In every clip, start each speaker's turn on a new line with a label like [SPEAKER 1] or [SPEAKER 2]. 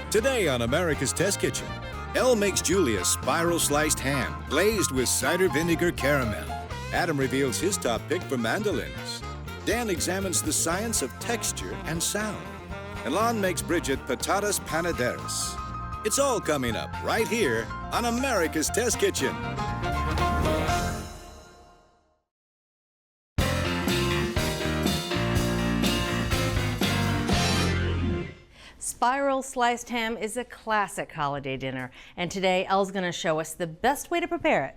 [SPEAKER 1] Today on America's Test Kitchen, Elle makes Julia spiral sliced ham glazed with cider vinegar caramel. Adam reveals his top pick for mandolins. Dan examines the science of texture and sound. And Lan makes Bridget Patatas Panaderas. It's all coming up right here on America's Test Kitchen.
[SPEAKER 2] Spiral sliced ham is a classic holiday dinner, and today Elle's going to show us the best way to prepare it.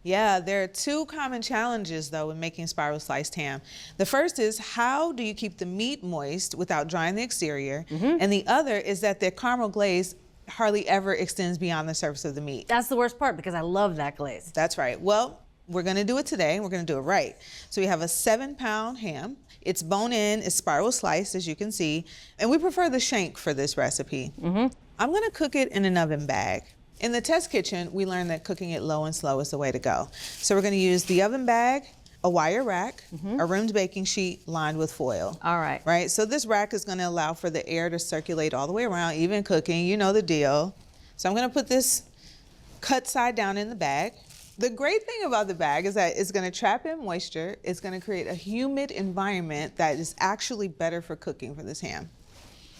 [SPEAKER 3] Yeah, there are two common challenges, though, in making spiral sliced ham. The first is, how do you keep the meat moist without drying the exterior? And the other is that the caramel glaze hardly ever extends beyond the surface of the meat.
[SPEAKER 2] That's the worst part, because I love that glaze.
[SPEAKER 3] That's right. Well, we're going to do it today, and we're going to do it right. So we have a 7-pound ham. It's bone-in, it's spiral sliced, as you can see, and we prefer the shank for this recipe. I'm going to cook it in an oven bag. In the test kitchen, we learned that cooking it low and slow is the way to go. So we're going to use the oven bag, a wire rack, a rimmed baking sheet lined with foil.
[SPEAKER 2] All right.
[SPEAKER 3] Right? So this rack is going to allow for the air to circulate all the way around, even cooking. You know the deal. So I'm going to put this cut side down in the bag. The great thing about the bag is that it's going to trap in moisture. It's going to create a humid environment that is actually better for cooking for this ham.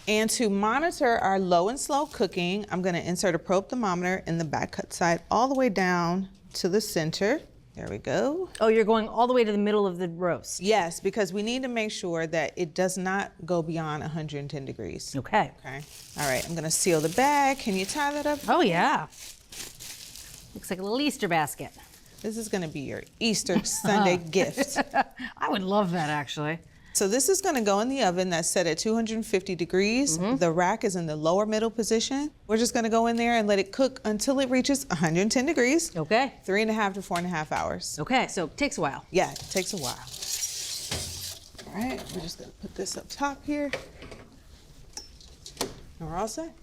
[SPEAKER 3] And to monitor our low and slow cooking, I'm going to insert a probe thermometer in the back cut side all the way down to the center. There we go.
[SPEAKER 2] Oh, you're going all the way to the middle of the roast.
[SPEAKER 3] Yes, because we need to make sure that it does not go beyond 110 degrees.
[SPEAKER 2] Okay.
[SPEAKER 3] Okay. All right, I'm going to seal the bag. Can you tie that up?
[SPEAKER 2] Oh, yeah. Looks like a little Easter basket.
[SPEAKER 3] This is going to be your Easter Sunday gift.
[SPEAKER 2] I would love that, actually.
[SPEAKER 3] So this is going to go in the oven that's set at 250 degrees. The rack is in the lower middle position. We're just going to go in there and let it cook until it reaches 110 degrees.
[SPEAKER 2] Okay.
[SPEAKER 3] 3.5 to 4.5 hours.
[SPEAKER 2] Okay, so it takes a while.
[SPEAKER 3] Yeah, it takes a while. All right, we're just going to put this up top here. And we're all set.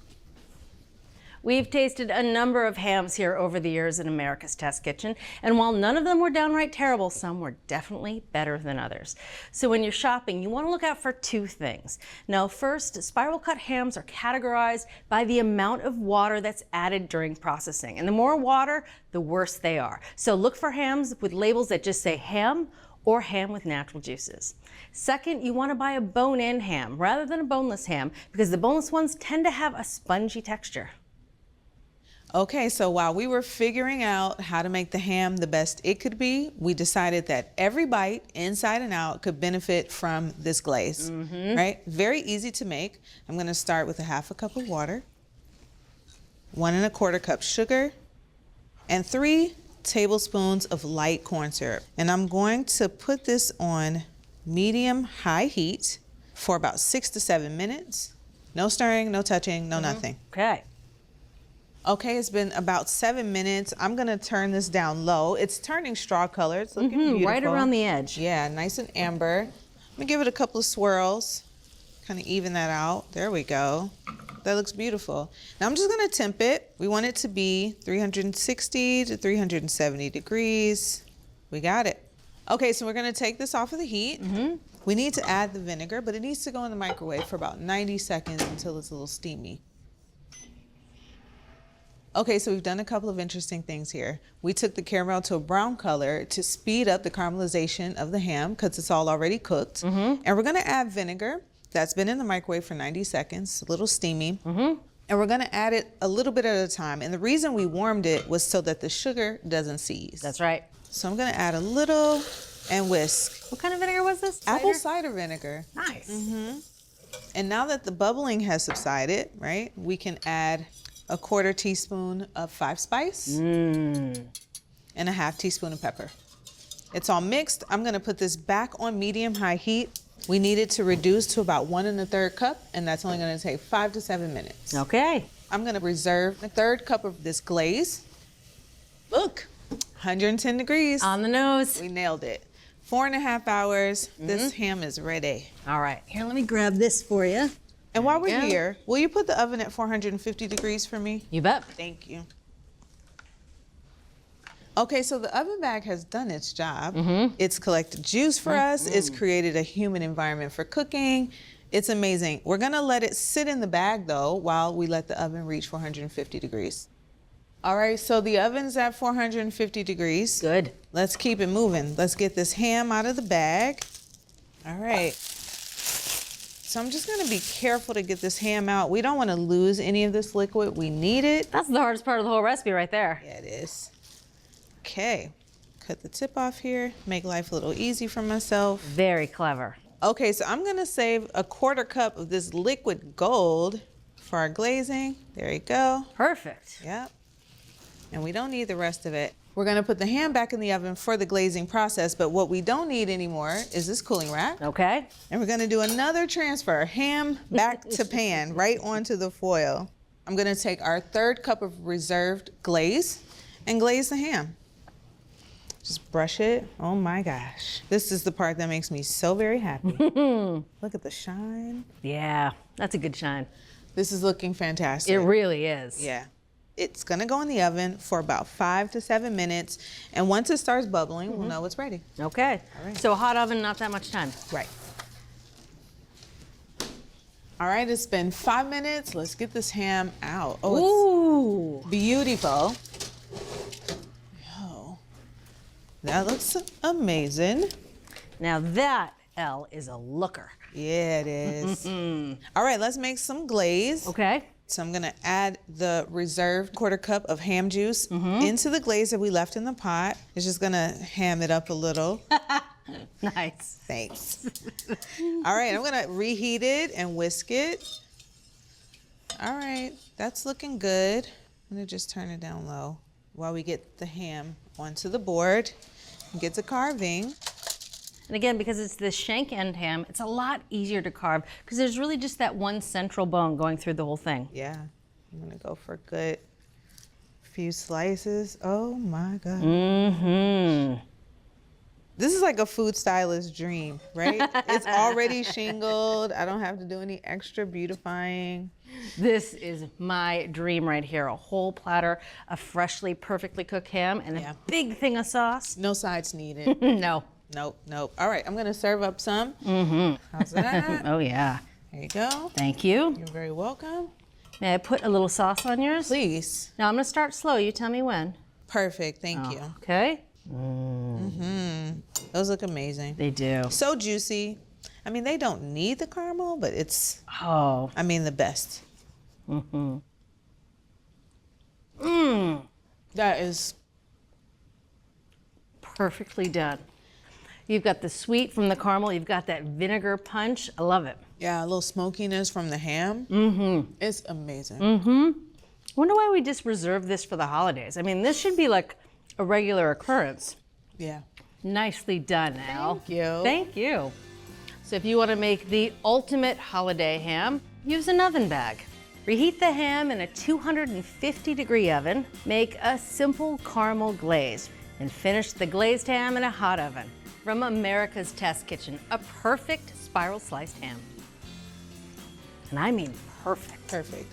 [SPEAKER 2] We've tasted a number of hams here over the years in America's Test Kitchen, and while none of them were downright terrible, some were definitely better than others. So when you're shopping, you want to look out for two things. Now, first, spiral cut hams are categorized by the amount of water that's added during processing, and the more water, the worse they are. So look for hams with labels that just say ham or ham with natural juices. Second, you want to buy a bone-in ham rather than a boneless ham, because the boneless ones tend to have a spongy texture.
[SPEAKER 3] Okay, so while we were figuring out how to make the ham the best it could be, we decided that every bite, inside and out, could benefit from this glaze, right? Very easy to make. I'm gonna start with a 1/2 cup of water, 1 1/4 cup sugar, and 3 tablespoons of light corn syrup. And I'm going to put this on medium-high heat for about 6 to 7 minutes. No stirring, no touching, no nothing.
[SPEAKER 2] Okay.
[SPEAKER 3] Okay, it's been about 7 minutes. I'm gonna turn this down low. It's turning straw color. It's looking beautiful.
[SPEAKER 2] Right around the edge.
[SPEAKER 3] Yeah, nice and amber. Let me give it a couple of swirls, kind of even that out. There we go. That looks beautiful. Now I'm just gonna temp it. We want it to be 360 to 370 degrees. We got it. Okay, so we're gonna take this off of the heat. We need to add the vinegar, but it needs to go in the microwave for about 90 seconds until it's a little steamy. Okay, so we've done a couple of interesting things here. We took the caramel to a brown color to speed up the caramelization of the ham because it's all already cooked. And we're gonna add vinegar that's been in the microwave for 90 seconds, a little steamy. And we're gonna add it a little bit at a time. And the reason we warmed it was so that the sugar doesn't seize.
[SPEAKER 2] That's right.
[SPEAKER 3] So I'm gonna add a little and whisk.
[SPEAKER 2] What kind of vinegar was this?
[SPEAKER 3] Apple cider vinegar.
[SPEAKER 2] Nice.
[SPEAKER 3] And now that the bubbling has subsided, right, we can add a 1/4 teaspoon of 5 spice and a 1/2 teaspoon of pepper. It's all mixed. I'm gonna put this back on medium-high heat. We need it to reduce to about 1 1/3 cup, and that's only gonna take 5 to 7 minutes.
[SPEAKER 2] Okay.
[SPEAKER 3] I'm gonna reserve a 1/3 cup of this glaze. Look, 110 degrees.
[SPEAKER 2] On the nose.
[SPEAKER 3] We nailed it. 4.5 hours, this ham is ready.
[SPEAKER 2] All right, here, let me grab this for you.
[SPEAKER 3] And while we're here, will you put the oven at 450 degrees for me?
[SPEAKER 2] You bet.
[SPEAKER 3] Thank you. Okay, so the oven bag has done its job. It's collected juice for us. It's created a humid environment for cooking. It's amazing. We're gonna let it sit in the bag though while we let the oven reach 450 degrees. All right, so the oven's at 450 degrees.
[SPEAKER 2] Good.
[SPEAKER 3] Let's keep it moving. Let's get this ham out of the bag. All right. So I'm just gonna be careful to get this ham out. We don't wanna lose any of this liquid. We need it.
[SPEAKER 2] That's the hardest part of the whole recipe right there.
[SPEAKER 3] Yeah, it is. Okay, cut the tip off here. Make life a little easy for myself.
[SPEAKER 2] Very clever.
[SPEAKER 3] Okay, so I'm gonna save a 1/4 cup of this liquid gold for our glazing. There you go.
[SPEAKER 2] Perfect.
[SPEAKER 3] Yep. And we don't need the rest of it. We're gonna put the ham back in the oven for the glazing process, but what we don't need anymore is this cooling rack.
[SPEAKER 2] Okay.
[SPEAKER 3] And we're gonna do another transfer, ham back to pan, right onto the foil. I'm gonna take our 1/3 cup of reserved glaze and glaze the ham. Just brush it. Oh my gosh. This is the part that makes me so very happy. Look at the shine.
[SPEAKER 2] Yeah, that's a good shine.
[SPEAKER 3] This is looking fantastic.
[SPEAKER 2] It really is.
[SPEAKER 3] Yeah. It's gonna go in the oven for about 5 to 7 minutes. And once it starts bubbling, we'll know it's ready.
[SPEAKER 2] Okay.
[SPEAKER 3] All right.
[SPEAKER 2] So a hot oven, not that much time.
[SPEAKER 3] Right. All right, it's been 5 minutes. Let's get this ham out. Oh, it's beautiful. Oh, that looks amazing.
[SPEAKER 2] Now that, Elle, is a looker.
[SPEAKER 3] Yeah, it is. All right, let's make some glaze.
[SPEAKER 2] Okay.
[SPEAKER 3] So I'm gonna add the reserved 1/4 cup of ham juice into the glaze that we left in the pot. It's just gonna ham it up a little.
[SPEAKER 2] Nice.
[SPEAKER 3] Thanks. All right, I'm gonna reheat it and whisk it. All right, that's looking good. I'm gonna just turn it down low while we get the ham onto the board and get to carving.
[SPEAKER 2] And again, because it's the shank end ham, it's a lot easier to carve because there's really just that one central bone going through the whole thing.
[SPEAKER 3] Yeah, I'm gonna go for a good few slices. Oh my God. This is like a food stylist's dream, right? It's already shingled. I don't have to do any extra beautifying.
[SPEAKER 2] This is my dream right here. A whole platter of freshly, perfectly cooked ham and a big thing of sauce.
[SPEAKER 3] No sides needed.
[SPEAKER 2] No.
[SPEAKER 3] Nope, nope. All right, I'm gonna serve up some. How's that?
[SPEAKER 2] Oh yeah.
[SPEAKER 3] There you go.
[SPEAKER 2] Thank you.
[SPEAKER 3] You're very welcome.
[SPEAKER 2] May I put a little sauce on yours?
[SPEAKER 3] Please.
[SPEAKER 2] Now I'm gonna start slow. You tell me when.
[SPEAKER 3] Perfect, thank you.
[SPEAKER 2] Okay.
[SPEAKER 3] Those look amazing.
[SPEAKER 2] They do.
[SPEAKER 3] So juicy. I mean, they don't need the caramel, but it's,
[SPEAKER 2] Oh.
[SPEAKER 3] I mean, the best. That is
[SPEAKER 2] Perfectly done. You've got the sweet from the caramel. You've got that vinegar punch. I love it.
[SPEAKER 3] yeah, a little smokiness from the ham. It's amazing.
[SPEAKER 2] I wonder why we just reserved this for the holidays. I mean, this should be like a regular occurrence.
[SPEAKER 3] Yeah.
[SPEAKER 2] Nicely done, Elle.
[SPEAKER 3] Thank you.
[SPEAKER 2] Thank you. So if you want to make the ultimate holiday ham, use an oven bag. Reheat the ham in a 250-degree oven. Make a simple caramel glaze and finish the glazed ham in a hot oven. From America's Test Kitchen, a perfect spiral sliced ham. And I mean perfect.
[SPEAKER 3] Perfect.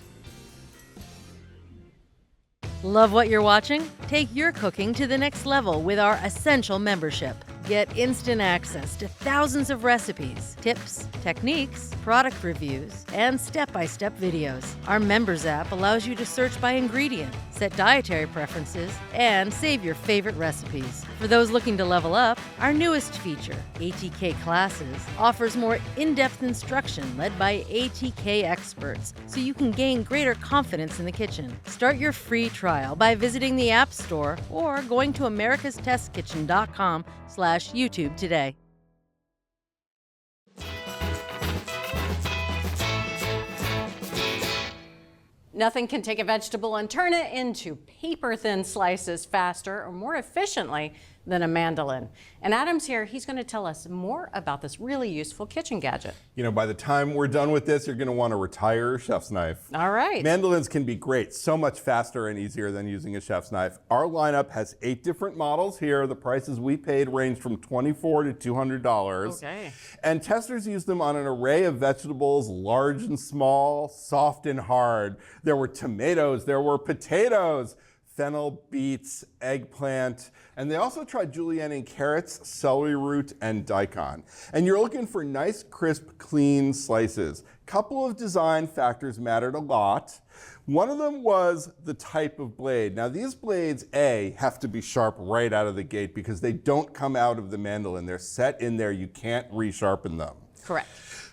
[SPEAKER 2] Love what you're watching? Take your cooking to the next level with our Essential membership. Get instant access to thousands of recipes, tips, techniques, product reviews, and step-by-step videos. Our members app allows you to search by ingredient, set dietary preferences, and save your favorite recipes. For those looking to level up, our newest feature, ATK Classes, offers more in-depth instruction led by ATK experts so you can gain greater confidence in the kitchen. Start your free trial by visiting the App Store or going to americastestkitchen.com/YouTube today. Nothing can take a vegetable and turn it into paper-thin slices faster or more efficiently than a mandolin. And Adam's here, he's going to tell us more about this really useful kitchen gadget.
[SPEAKER 4] You know, by the time we're done with this, you're going to want to retire your chef's knife.
[SPEAKER 2] All right.
[SPEAKER 4] Mandolins can be great, so much faster and easier than using a chef's knife. Our lineup has 8 different models here. The prices we paid range from $24 to $200.
[SPEAKER 2] Okay.
[SPEAKER 4] And testers use them on an array of vegetables, large and small, soft and hard. There were tomatoes, there were potatoes, fennel, beets, eggplant, and they also tried julienning carrots, celery root, and daikon. And you're looking for nice, crisp, clean slices. Couple of design factors mattered a lot. One of them was the type of blade. Now these blades, have to be sharp right out of the gate because they don't come out of the mandolin. They're set in there. You can't resharpen them.
[SPEAKER 2] Correct.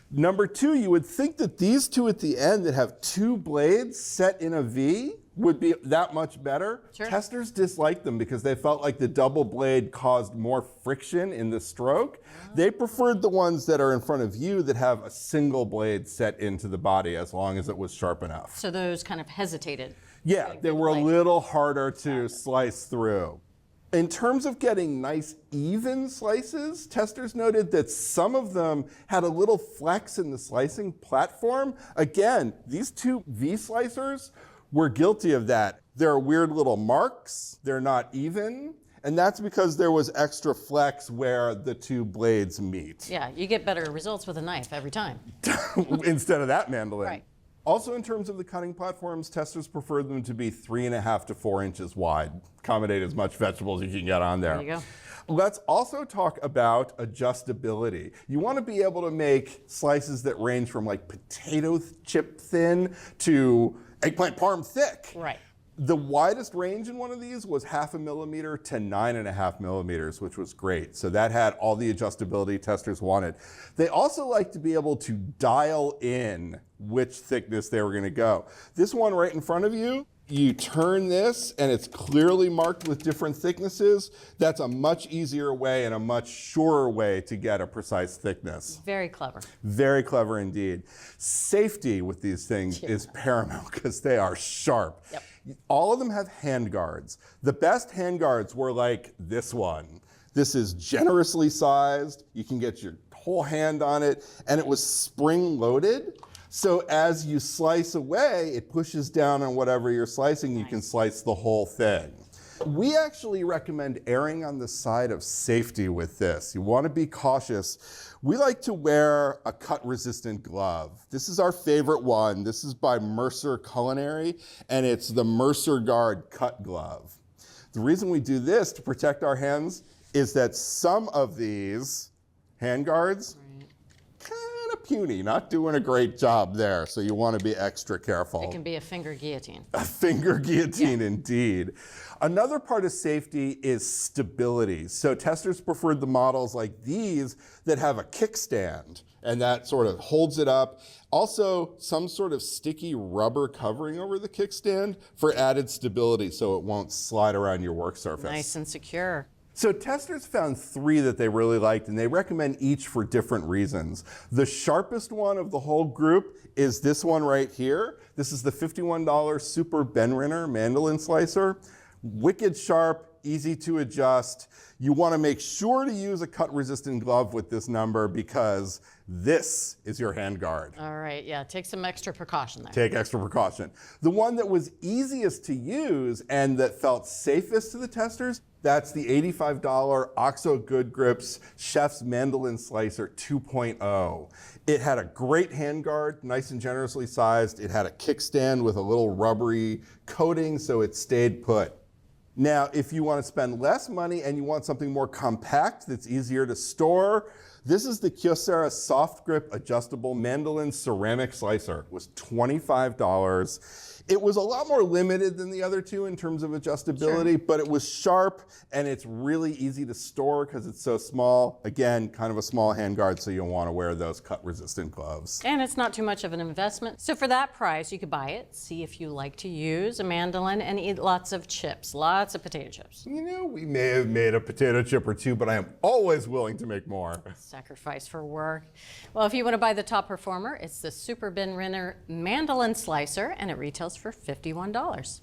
[SPEAKER 4] Number two, you would think that these two at the end that have two blades set in a V would be that much better.
[SPEAKER 2] Sure.
[SPEAKER 4] Testers disliked them because they felt like the double blade caused more friction in the stroke. They preferred the ones that are in front of you that have a single blade set into the body as long as it was sharp enough.
[SPEAKER 2] So those kind of hesitated.
[SPEAKER 4] Yeah, they were a little harder to slice through. In terms of getting nice, even slices, testers noted that some of them had a little flex in the slicing platform. Again, these two V slicers were guilty of that. There are weird little marks, they're not even, and that's because there was extra flex where the two blades meet.
[SPEAKER 2] Yeah, you get better results with a knife every time.
[SPEAKER 4] Instead of that mandolin.
[SPEAKER 2] Right.
[SPEAKER 4] Also, in terms of the cutting platforms, testers preferred them to be 3.5 to 4 inches wide. Accommodate as much vegetables as you can get on there.
[SPEAKER 2] There you go.
[SPEAKER 4] Let's also talk about adjustability. You want to be able to make slices that range from like potato chip thin to eggplant parm thick.
[SPEAKER 2] Right.
[SPEAKER 4] The widest range in one of these was 0.5 millimeter to 9.5 millimeters, which was great. So that had all the adjustability testers wanted. They also like to be able to dial in which thickness they were going to go. This one right in front of you, you turn this and it's clearly marked with different thicknesses. That's a much easier way and a much surer way to get a precise thickness.
[SPEAKER 2] Very clever.
[SPEAKER 4] Very clever indeed. Safety with these things is paramount because they are sharp.
[SPEAKER 2] Yep.
[SPEAKER 4] All of them have hand guards. The best hand guards were like this one. This is generously sized. You can get your whole hand on it, and it was spring loaded. So as you slice away, it pushes down on whatever you're slicing. You can slice the whole thing. We actually recommend erring on the side of safety with this. You want to be cautious. We like to wear a cut-resistant glove. This is our favorite one. This is by Mercer Culinary, and it's the Mercer Guard cut glove. The reason we do this to protect our hands is that some of these hand guards kind of puny, not doing a great job there, so you want to be extra careful.
[SPEAKER 2] It can be a finger guillotine.
[SPEAKER 4] A finger guillotine, indeed. Another part of safety is stability. So testers preferred the models like these that have a kickstand, and that sort of holds it up. Also, some sort of sticky rubber covering over the kickstand for added stability so it won't slide around your work surface.
[SPEAKER 2] Nice and secure.
[SPEAKER 4] So testers found 3 that they really liked, and they recommend each for different reasons. The sharpest one of the whole group is this one right here. This is the $51 Super Benrinner mandolin slicer. Wicked sharp, easy to adjust. You want to make sure to use a cut-resistant glove with this number because this is your hand guard.
[SPEAKER 2] All right, yeah, take some extra precaution there.
[SPEAKER 4] Take extra precaution. The one that was easiest to use and that felt safest to the testers, that's the $85 OXO Good Grips Chef's Mandolin Slicer 2.0. It had a great hand guard, nice and generously sized. It had a kickstand with a little rubbery coating so it stayed put. Now, if you want to spend less money and you want something more compact that's easier to store, this is the Kyocera Soft Grip Adjustable Mandolin Ceramic Slicer. It was $25. It was a lot more limited than the other two in terms of adjustability, but it was sharp and it's really easy to store because it's so small. Again, kind of a small handguard, so you'll want to wear those cut-resistant gloves.
[SPEAKER 2] And it's not too much of an investment. So for that price, you could buy it, see if you like to use a mandolin, and eat lots of chips, lots of potato chips.
[SPEAKER 4] You know, we may have made a potato chip or two, but I am always willing to make more.
[SPEAKER 2] Sacrifice for work. Well, if you want to buy the top performer, it's the Super Benrinner Mandolin Slicer, and it retails for $51.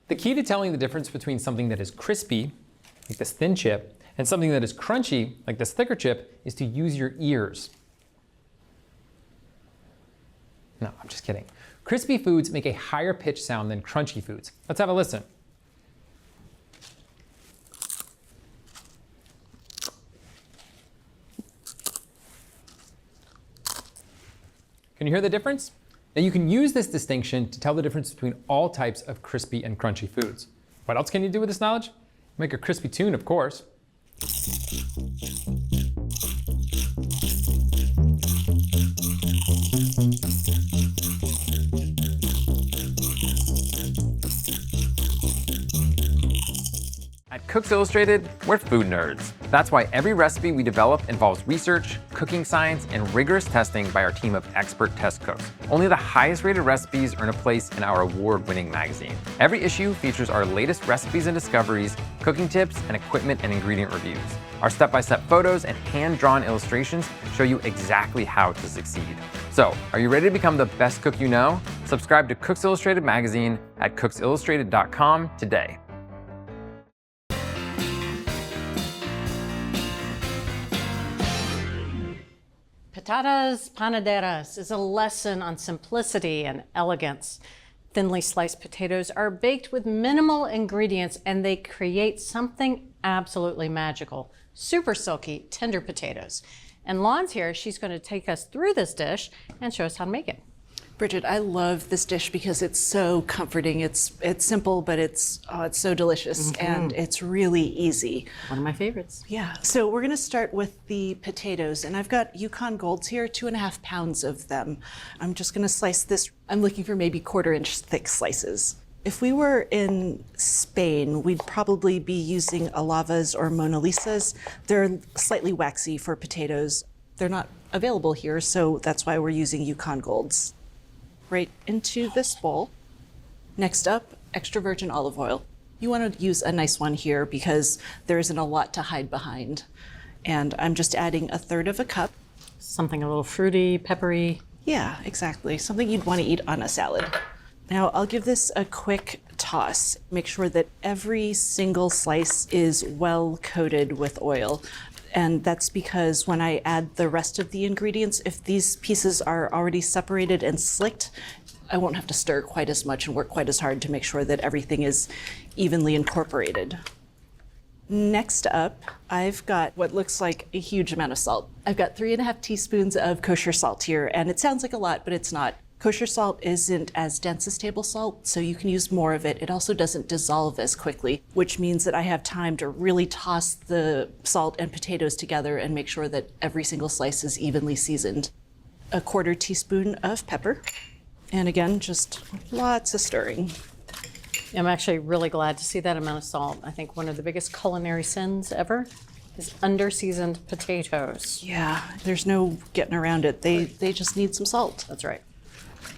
[SPEAKER 5] The key to telling the difference between something that is crispy, like this thin chip, and something that is crunchy, like this thicker chip, is to use your ears. No, I'm just kidding. Crispy foods make a higher pitch sound than crunchy foods. Let's have a listen. Can you hear the difference? Now you can use this distinction to tell the difference between all types of crispy and crunchy foods. What else can you do with this knowledge? Make a crispy tune, of course. At Cooks Illustrated, we're food nerds. That's why every recipe we develop involves research, cooking science, and rigorous testing by our team of expert test cooks. Only the highest rated recipes earn a place in our award-winning magazine. Every issue features our latest recipes and discoveries, cooking tips, and equipment and ingredient reviews. Our step-by-step photos and hand-drawn illustrations show you exactly how to succeed. So, are you ready to become the best cook you know? Subscribe to Cooks Illustrated magazine at cooksillustrated.com today.
[SPEAKER 2] Patatas Panaderas is a lesson on simplicity and elegance. Thinly sliced potatoes are baked with minimal ingredients and they create something absolutely magical. Super silky, tender potatoes. And Lan's here, she's going to take us through this dish and show us how to make it.
[SPEAKER 6] Bridget, I love this dish because it's so comforting. It's simple, but it's so delicious and it's really easy.
[SPEAKER 2] One of my favorites.
[SPEAKER 6] Yeah, so we're gonna start with the potatoes, and I've got Yukon Golds here, 2.5 pounds of them. I'm just gonna slice this. I'm looking for maybe 1/4 inch thick slices. If we were in Spain, we'd probably be using Alavas or Mona Lisas. They're slightly waxy for potatoes. They're not available here, so that's why we're using Yukon Golds. Right into this bowl. Next up, extra virgin olive oil. You want to use a nice one here because there isn't a lot to hide behind. And I'm just adding 1/3 cup.
[SPEAKER 2] Something a little fruity, peppery.
[SPEAKER 6] Yeah, exactly. Something you'd want to eat on a salad. Now I'll give this a quick toss. Make sure that every single slice is well coated with oil. And that's because when I add the rest of the ingredients, if these pieces are already separated and slicked, I won't have to stir quite as much and work quite as hard to make sure that everything is evenly incorporated. Next up, I've got what looks like a huge amount of salt. I've got 3.5 teaspoons of kosher salt here, and it sounds like a lot, but it's not. Kosher salt isn't as dense as table salt, so you can use more of it. It also doesn't dissolve as quickly, which means that I have time to really toss the salt and potatoes together and make sure that every single slice is evenly seasoned. 1/4 teaspoon of pepper. And again, just lots of stirring.
[SPEAKER 2] I'm actually really glad to see that amount of salt. I think one of the biggest culinary sins ever is under-seasoned potatoes.
[SPEAKER 6] Yeah, there's no getting around it. They just need some salt.
[SPEAKER 2] That's right.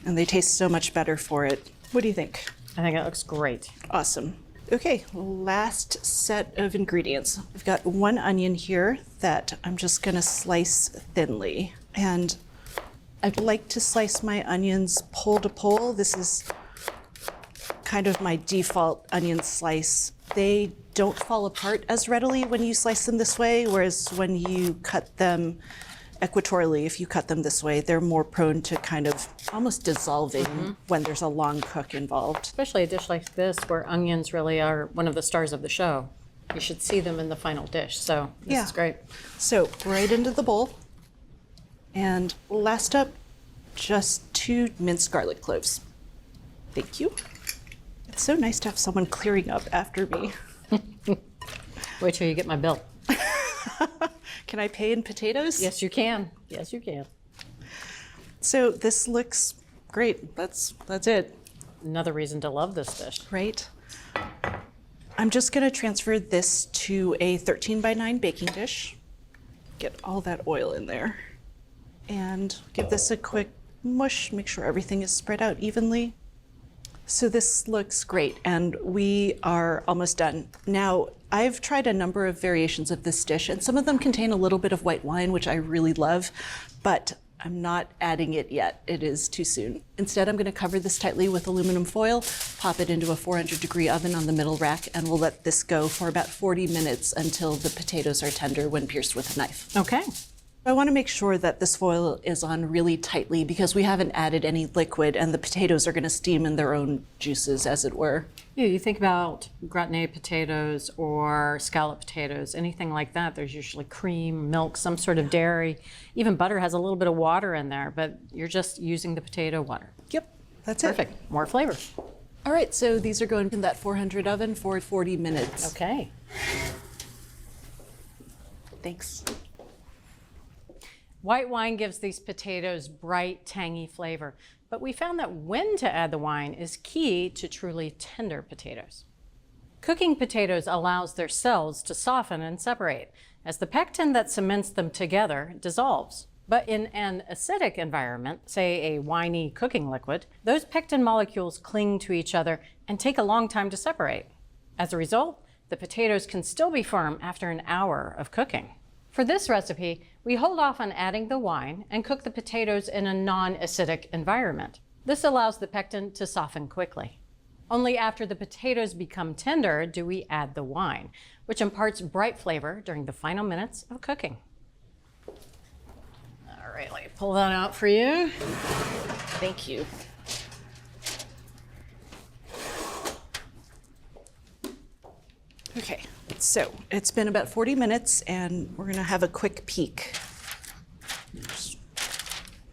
[SPEAKER 6] And they taste so much better for it. What do you think?
[SPEAKER 2] I think it looks great.
[SPEAKER 6] Awesome. Okay, last set of ingredients. I've got 1 onion here that I'm just gonna slice thinly. And I'd like to slice my onions pole to pole. This is kind of my default onion slice. They don't fall apart as readily when you slice them this way, whereas when you cut them equatorially, if you cut them this way, they're more prone to kind of almost dissolving when there's a long cook involved.
[SPEAKER 2] Especially a dish like this where onions really are one of the stars of the show. You should see them in the final dish, so this is great.
[SPEAKER 6] So right into the bowl. And last up, just 2 minced garlic cloves. Thank you. It's so nice to have someone clearing up after me.
[SPEAKER 2] Wait till you get my bill.
[SPEAKER 6] Can I pay in potatoes?
[SPEAKER 2] Yes, you can. Yes, you can.
[SPEAKER 6] So this looks great. That's it,
[SPEAKER 2] Another reason to love this dish.
[SPEAKER 6] right? I'm just gonna transfer this to a 13x9 baking dish. Get all that oil in there. And give this a quick mush, make sure everything is spread out evenly. So this looks great, and we are almost done. Now, I've tried a number of variations of this dish, and some of them contain a little bit of white wine, which I really love, but I'm not adding it yet. It is too soon. Instead, I'm gonna cover this tightly with aluminum foil, pop it into a 400-degree oven on the middle rack, and we'll let this go for about 40 minutes until the potatoes are tender when pierced with a knife.
[SPEAKER 2] Okay.
[SPEAKER 6] I want to make sure that this foil is on really tightly because we haven't added any liquid and the potatoes are going to steam in their own juices, as it were.
[SPEAKER 7] Yeah, you think about gratinate potatoes or scallop potatoes, anything like that. There's usually cream, milk, some sort of dairy. Even butter has a little bit of water in there, but you're just using the potato water.
[SPEAKER 6] Yep, that's
[SPEAKER 7] Perfect.
[SPEAKER 6] it.
[SPEAKER 7] More flavor.
[SPEAKER 6] All right, so these are going in that 400 oven for 40 minutes.
[SPEAKER 7] Okay.
[SPEAKER 6] Thanks.
[SPEAKER 7] White wine gives these potatoes bright, tangy flavor, but we found that when to add the wine is key to truly tender potatoes. Cooking potatoes allows their cells to soften and separate, as the pectin that cements them together dissolves. But in an acidic environment, say a winey cooking liquid, those pectin molecules cling to each other and take a long time to separate. As a result, the potatoes can still be firm after an hour of cooking. For this recipe, we hold off on adding the wine and cook the potatoes in a non-acidic environment. This allows the pectin to soften quickly. Only after the potatoes become tender do we add the wine, which imparts bright flavor during the final minutes of cooking. All right, let me pull that out for you.
[SPEAKER 6] Thank you. Okay, so it's been about 40 minutes and we're gonna have a quick peek.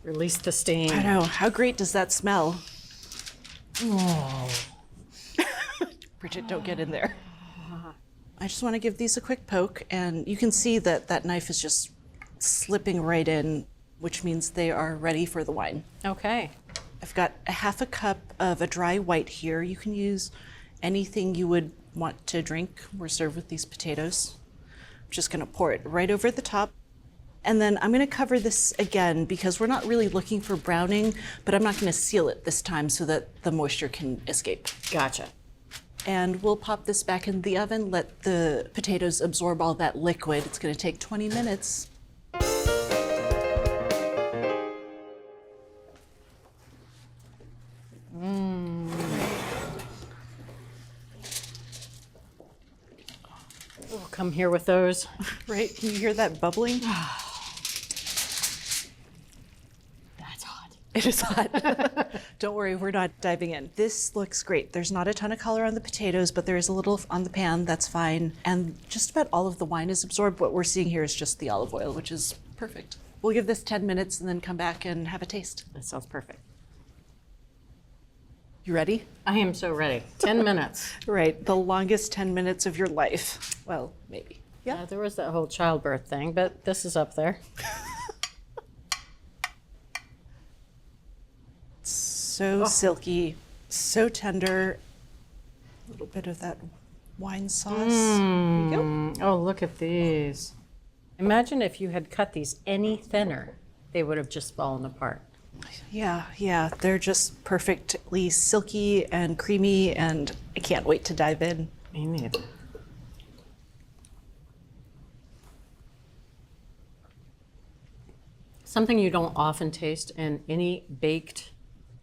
[SPEAKER 7] Release the steam.
[SPEAKER 6] I know, how great does that smell?
[SPEAKER 7] Oh.
[SPEAKER 6] Bridget, don't get in there. I just wanna give these a quick poke and you can see that that knife is just slipping right in, which means they are ready for the wine.
[SPEAKER 7] Okay.
[SPEAKER 6] I've got a half a cup of a dry white here. You can use anything you would want to drink or serve with these potatoes. I'm just gonna pour it right over the top. And then I'm gonna cover this again because we're not really looking for browning, but I'm not gonna seal it this time so that the moisture can escape.
[SPEAKER 7] Gotcha.
[SPEAKER 6] And we'll pop this back in the oven, let the potatoes absorb all that liquid. It's gonna take 20 minutes.
[SPEAKER 7] We'll come here with those.
[SPEAKER 6] Right, can you hear that bubbling?
[SPEAKER 7] That's hot.
[SPEAKER 6] It is hot. Don't worry, we're not diving in. This looks great. There's not a ton of color on the potatoes, but there is a little on the pan, that's fine. And just about all of the wine is absorbed. What we're seeing here is just the olive oil, which is perfect. We'll give this 10 minutes and then come back and have a taste.
[SPEAKER 7] That sounds perfect.
[SPEAKER 6] You ready?
[SPEAKER 7] I am so ready. 10 minutes.
[SPEAKER 6] Right, the longest 10 minutes of your life. Well, maybe.
[SPEAKER 7] Yeah, there was that whole childbirth thing, but this is up there.
[SPEAKER 6] So silky, so tender. A little bit of that wine sauce. There you go.
[SPEAKER 7] Oh, look at these. Imagine if you had cut these any thinner, they would have just fallen apart.
[SPEAKER 6] Yeah, they're just perfectly silky and creamy, and I can't wait to dive in.
[SPEAKER 7] Me neither. Something you don't often taste in any baked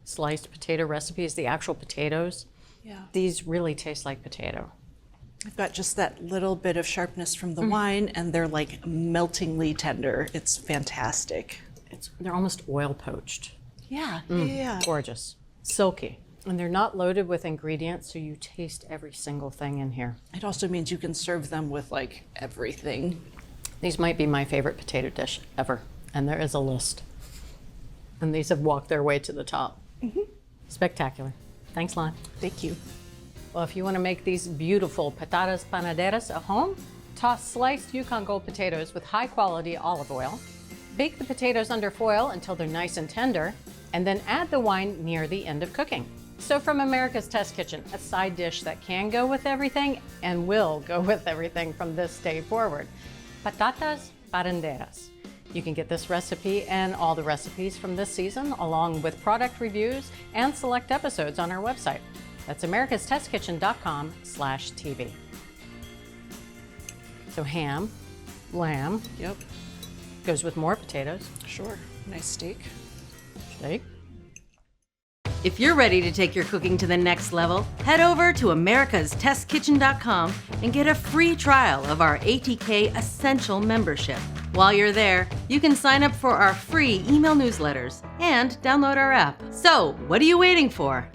[SPEAKER 7] sliced potato recipe is the actual potatoes.
[SPEAKER 6] Yeah.
[SPEAKER 7] These really taste like potato.
[SPEAKER 6] I've got just that little bit of sharpness from the wine, and they're like meltingly tender. It's fantastic.
[SPEAKER 7] They're almost oil poached.
[SPEAKER 6] Yeah.
[SPEAKER 7] Gorgeous. Silky. And they're not loaded with ingredients, so you taste every single thing in here.
[SPEAKER 6] It also means you can serve them with like everything.
[SPEAKER 7] These might be my favorite potato dish ever, and there is a list. And these have walked their way to the top. Spectacular. Thanks, Lan.
[SPEAKER 6] Thank you.
[SPEAKER 7] Well, if you want to make these beautiful patatas panaderas at home, toss sliced Yukon Gold potatoes with high-quality olive oil. Bake the potatoes under foil until they're nice and tender, and then add the wine near the end of cooking. So from America's Test Kitchen, a side dish that can go with everything and will go with everything from this day forward. Patatas Panaderas. You can get this recipe and all the recipes from this season, along with product reviews and select episodes on our website. That's americastestkitchen.com/TV. So ham, lamb,
[SPEAKER 6] Yep.
[SPEAKER 7] goes with more potatoes.
[SPEAKER 6] Sure. Nice steak.
[SPEAKER 7] Steak.
[SPEAKER 2] If you're ready to take your cooking to the next level, head over to americastestkitchen.com and get a free trial of our ATK Essential membership. While you're there, you can sign up for our free email newsletters and download our app. So, what are you waiting for?